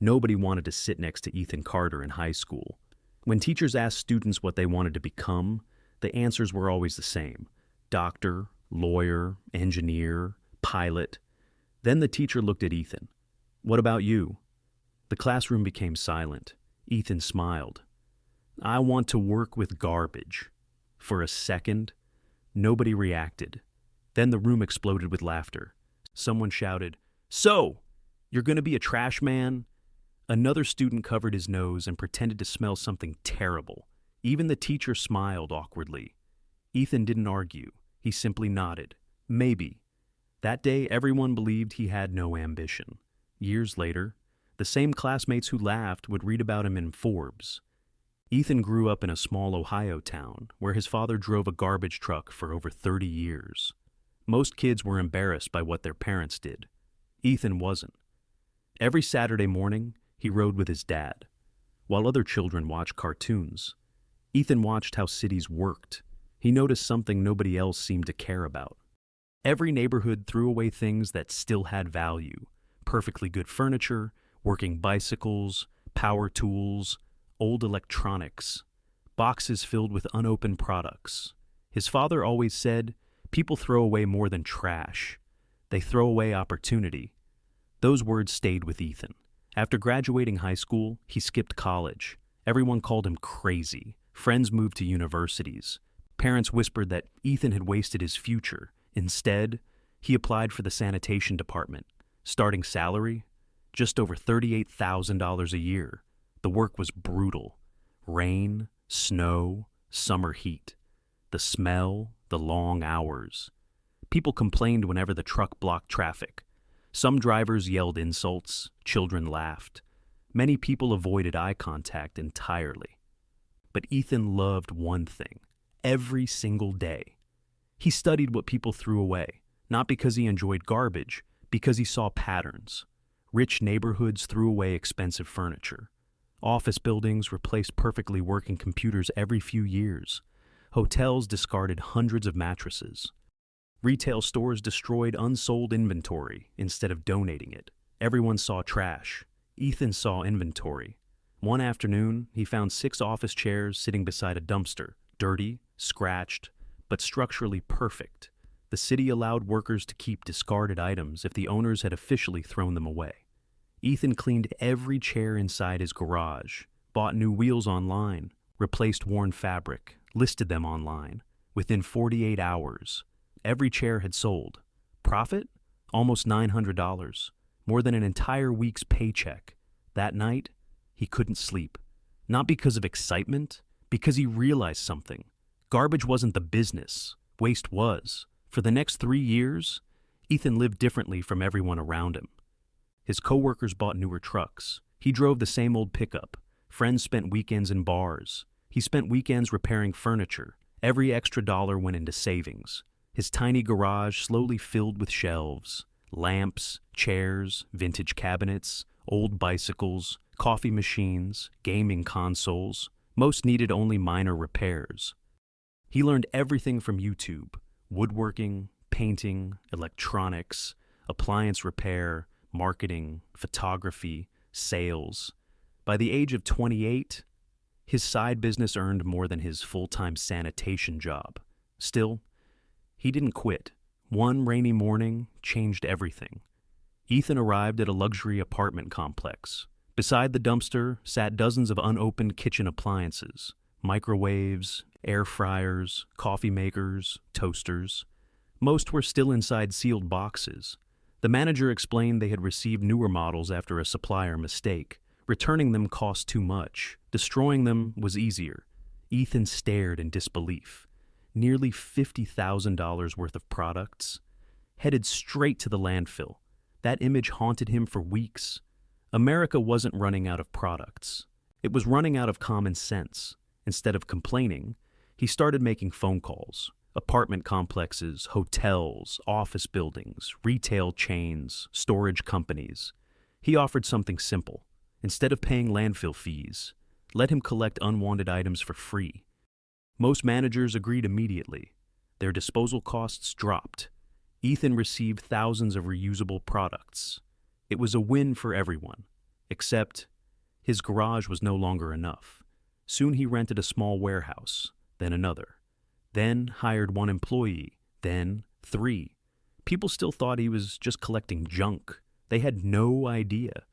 Nobody wanted to sit next to Ethan Carter in high school. When teachers asked students what they wanted to become, the answers were always the same: doctor, lawyer, engineer, pilot. Then the teacher looked at Ethan. "What about you?" The classroom became silent. Ethan smiled. "I want to work with garbage." For a second, nobody reacted. Then the room exploded with laughter. Someone shouted, "So, you're going to be a trash man?" Another student covered his nose and pretended to smell something terrible. Even the teacher smiled awkwardly. Ethan didn't argue. He simply nodded. Maybe. That day, everyone believed he had no ambition. Years later, the same classmates who laughed would read about him in Forbes. Ethan grew up in a small Ohio town where his father drove a garbage truck for over 30 years. Most kids were embarrassed by what their parents did. Ethan wasn't. Every Saturday morning, he rode with his dad. While other children watched cartoons, Ethan watched how cities worked. He noticed something nobody else seemed to care about. Every neighborhood threw away things that still had value: perfectly good furniture, working bicycles, power tools, old electronics, boxes filled with unopened products. His father always said, "People throw away more than trash. They throw away opportunity." Those words stayed with Ethan. After graduating high school, he skipped college. Everyone called him crazy. Friends moved to universities. Parents whispered that Ethan had wasted his future. Instead, he applied for the sanitation department. Starting salary? Just over $38,000 a year. The work was brutal. Rain, snow, summer heat. The smell, the long hours. People complained whenever the truck blocked traffic. Some drivers yelled insults, children laughed. Many people avoided eye contact entirely. But Ethan loved one thing, every single day. He studied what people threw away, not because he enjoyed garbage, because he saw patterns. Rich neighborhoods threw away expensive furniture. Office buildings replaced perfectly working computers every few years. Hotels discarded hundreds of mattresses. Retail stores destroyed unsold inventory instead of donating it. Everyone saw trash. Ethan saw inventory. One afternoon, he found 6 office chairs sitting beside a dumpster, dirty, scratched, but structurally perfect. The city allowed workers to keep discarded items if the owners had officially thrown them away. Ethan cleaned every chair inside his garage, bought new wheels online, replaced worn fabric, listed them online. Within 48 hours, every chair had sold. Profit? Almost $900. More than an entire week's paycheck. That night, he couldn't sleep. Not because of excitement, because he realized something. Garbage wasn't the business. Waste was. For the next 3 years, Ethan lived differently from everyone around him. His coworkers bought newer trucks. He drove the same old pickup. Friends spent weekends in bars. He spent weekends repairing furniture. Every extra dollar went into savings. His tiny garage slowly filled with shelves, lamps, chairs, vintage cabinets, old bicycles, coffee machines, gaming consoles. Most needed only minor repairs. He learned everything from YouTube: woodworking, painting, electronics, appliance repair, marketing, photography, sales. By the age of 28, his side business earned more than his full-time sanitation job. Still, he didn't quit. One rainy morning changed everything. Ethan arrived at a luxury apartment complex. Beside the dumpster sat dozens of unopened kitchen appliances: microwaves, air fryers, coffee makers, toasters. Most were still inside sealed boxes. The manager explained they had received newer models after a supplier mistake. Returning them cost too much. Destroying them was easier. Ethan stared in disbelief. Nearly $50,000 worth of products, headed straight to the landfill. That image haunted him for weeks. America wasn't running out of products. It was running out of common sense. Instead of complaining, he started making phone calls. Apartment complexes, hotels, office buildings, retail chains, storage companies. He offered something simple. Instead of paying landfill fees, let him collect unwanted items for free. Most managers agreed immediately. Their disposal costs dropped. Ethan received thousands of reusable products. It was a win for everyone, Except his garage was no longer enough. Soon he rented a small warehouse, then another, then hired one employee, then three. People still thought he was just collecting junk. They had no idea.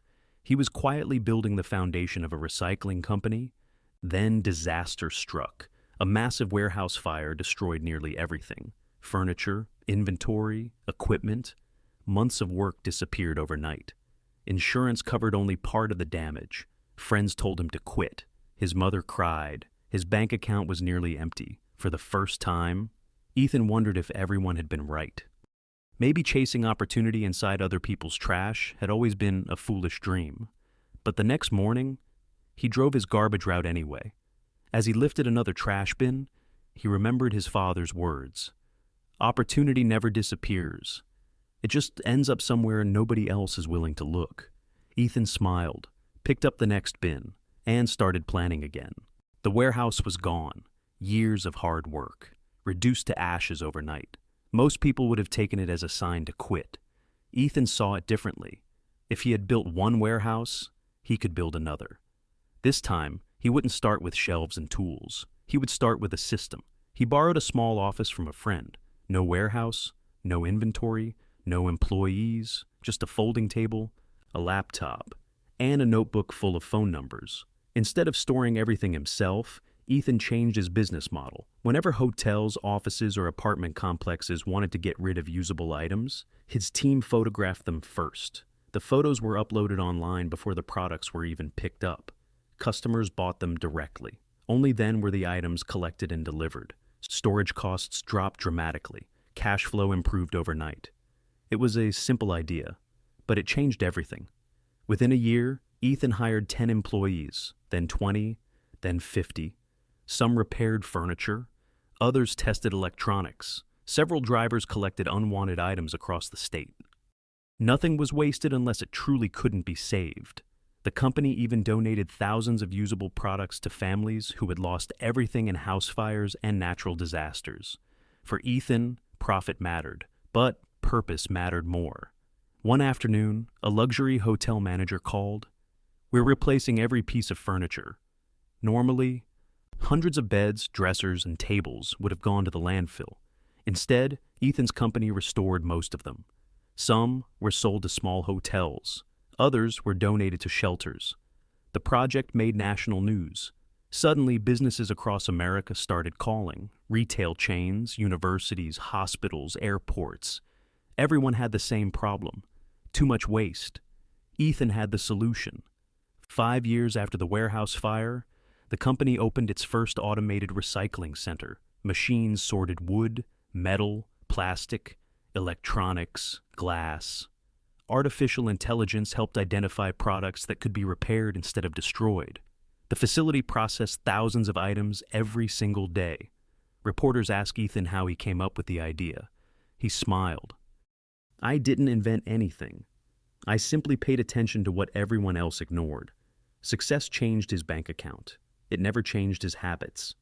He was quietly building the foundation of a recycling company. Then disaster struck. A massive warehouse fire destroyed nearly everything. Furniture, inventory, equipment. Months of work disappeared overnight. Insurance covered only part of the damage. Friends told him to quit. His mother cried. His bank account was nearly empty. For the first time, Ethan wondered if everyone had been right. Maybe chasing opportunity inside other people's trash had always been a foolish dream. But the next morning, he drove his garbage route anyway. As he lifted another trash bin, he remembered his father's words. Opportunity never disappears. It just ends up somewhere nobody else is willing to look. Ethan smiled, picked up the next bin, and started planning again. The warehouse was gone. Years of hard work, reduced to ashes overnight. Most people would have taken it as a sign to quit. Ethan saw it differently. If he had built one warehouse, he could build another. This time, he wouldn't start with shelves and tools. He would start with a system. He borrowed a small office from a friend. No warehouse, no inventory, no employees, just a folding table, a laptop, and a notebook full of phone numbers. Instead of storing everything himself, Ethan changed his business model. Whenever hotels, offices, or apartment complexes wanted to get rid of usable items, his team photographed them first. The photos were uploaded online before the products were even picked up. Customers bought them directly. Only then were the items collected and delivered. Storage costs dropped dramatically. Cash flow improved overnight. It was a simple idea, but it changed everything. Within a year, Ethan hired 10 employees, then 20, then 50. Some repaired furniture, others tested electronics. Several drivers collected unwanted items across the state. Nothing was wasted unless it truly couldn't be saved. The company even donated thousands of usable products to families who had lost everything in house fires and natural disasters. For Ethan, profit mattered, but purpose mattered more. One afternoon, a luxury hotel manager called. "We're replacing every piece of furniture. Normally, hundreds of beds, dressers, and tables would have gone to the landfill. Instead, Ethan's company restored most of them. Some were sold to small hotels. Others were donated to shelters. The project made national news. Suddenly, businesses across America started calling. Retail chains, universities, hospitals, airports. Everyone had the same problem. Too much waste. Ethan had the solution. 5 years after the warehouse fire, the company opened its first automated recycling center. Machines sorted wood, metal, plastic, electronics, glass. Artificial intelligence helped identify products that could be repaired instead of destroyed. The facility processed thousands of items every single day. Reporters asked Ethan how he came up with the idea. He smiled. "I didn't invent anything. I simply paid attention to what everyone else ignored." Success changed his bank account. It never changed his habits.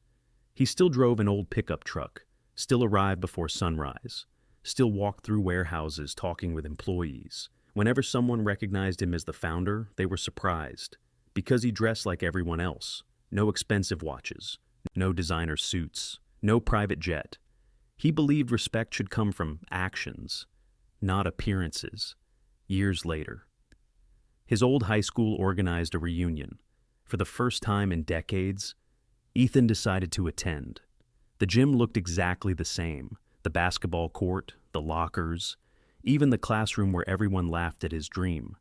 He still drove an old pickup truck, still arrived before sunrise, still walked through warehouses talking with employees. Whenever someone recognized him as the founder, they were surprised, because he dressed like everyone else. No expensive watches, no designer suits, no private jet. He believed respect should come from actions, not appearances. Years later, his old high school organized a reunion. For the first time in decades, Ethan decided to attend. The gym looked exactly the same. The basketball court, the lockers, even the classroom where everyone laughed at his dream.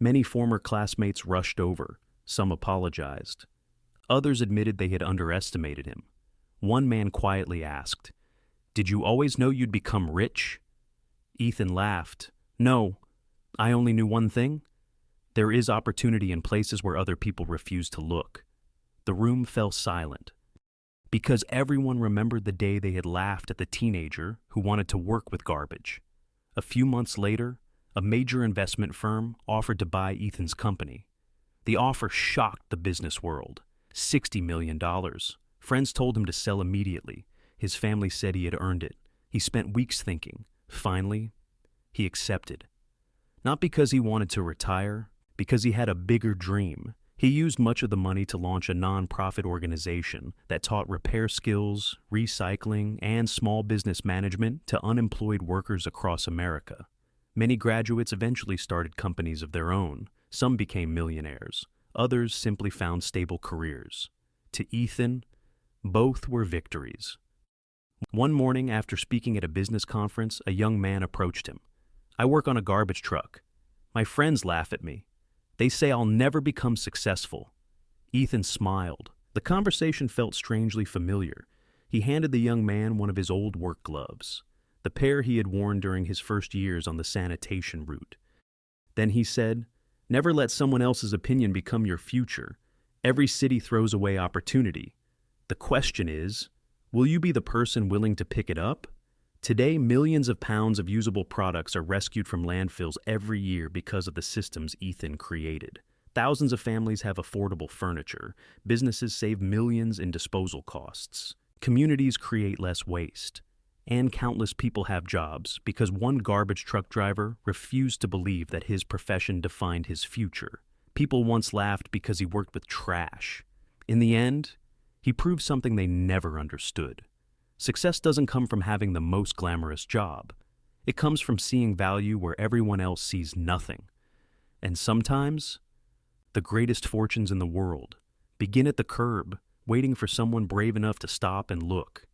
Many former classmates rushed over. Some apologized. Others admitted they had underestimated him. One man quietly asked, "Did you always know you'd become rich?" Ethan laughed. "No, I only knew one thing. There is opportunity in places where other people refuse to look." The room fell silent, because everyone remembered the day they had laughed at the teenager who wanted to work with garbage. A few months later, a major investment firm offered to buy Ethan's company. The offer shocked the business world. $60 million. Friends told him to sell immediately. His family said he had earned it. He spent weeks thinking. Finally, he accepted. Not because he wanted to retire, Because he had a bigger dream. He used much of the money to launch a non-profit organization that taught repair skills, recycling, and small business management to unemployed workers across America. Many graduates eventually started companies of their own. Some became millionaires. Others simply found stable careers. To Ethan, both were victories. One morning, after speaking at a business conference, a young man approached him. "I work on a garbage truck. My friends laugh at me. They say I'll never become successful." Ethan smiled. The conversation felt strangely familiar. He handed the young man one of his old work gloves, the pair he had worn during his first years on the sanitation route. Then he said, "Never let someone else's opinion become your future. Every city throws away opportunity. The question is, will you be the person willing to pick it up?" Today, millions of pounds of usable products are rescued from landfills every year because of the systems Ethan created. Thousands of families have affordable furniture. Businesses save millions in disposal costs. Communities create less waste. And countless people have jobs because one garbage truck driver refused to believe that his profession defined his future. People once laughed because he worked with trash. In the end, he proved something they never understood. Success doesn't come from having the most glamorous job. It comes from seeing value where everyone else sees nothing. And sometimes, the greatest fortunes in the world begin at the curb, waiting for someone brave enough to stop and look.